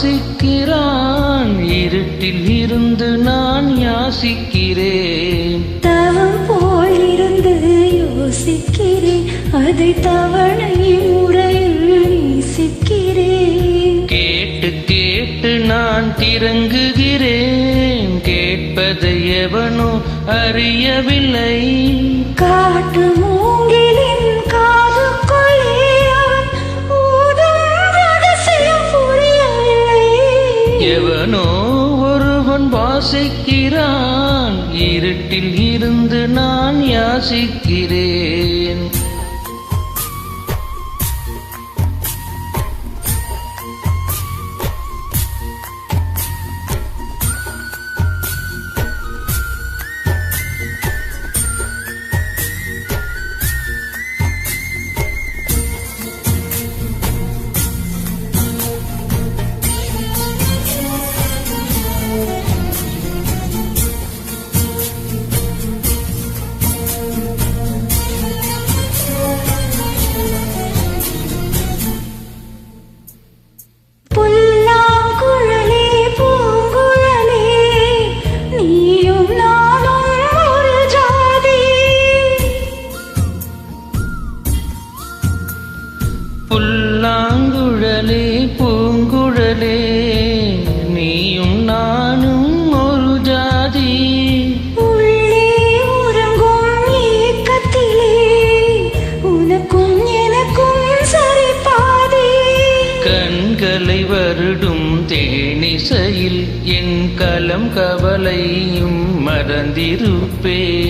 வாசிக்கிறான், இருட்டில் இருந்து நான் யாசிக்கிறேன். தவம் போலிருந்து யோசிக்கிறேன், அதை தவணை முறையில் நேசிக்கிறேன். கேட்டு கேட்டு நான் திறங்குகிறேன், கேட்பதை எவனோ அறியவில்லை. காட்டு மூங்கிலின் காதுக்குள்ளே அவன் ஊதும் ரகசியம் புரியவில்லை. எவனோ ஒருவன் வாசிக்கிறான், இருட்டில் இருந்து நான் யாசிக்கிறேன். புல்லாங்குழலே பூங்குழலே, நீயும் நானும் ஒரு ஜாதி. புல்லாங்குழலே பூங்குழலே, நீயும் நானும் ஒரு ஜாதி. உள்ளே உறங்கும் ஏக்கத்திலே உனக்கும் எனக்கும் சரி பாதி. கண்களை வருடும் தேனிசையில் என் கலம் கவலையும் மறந்திருப்பேன்.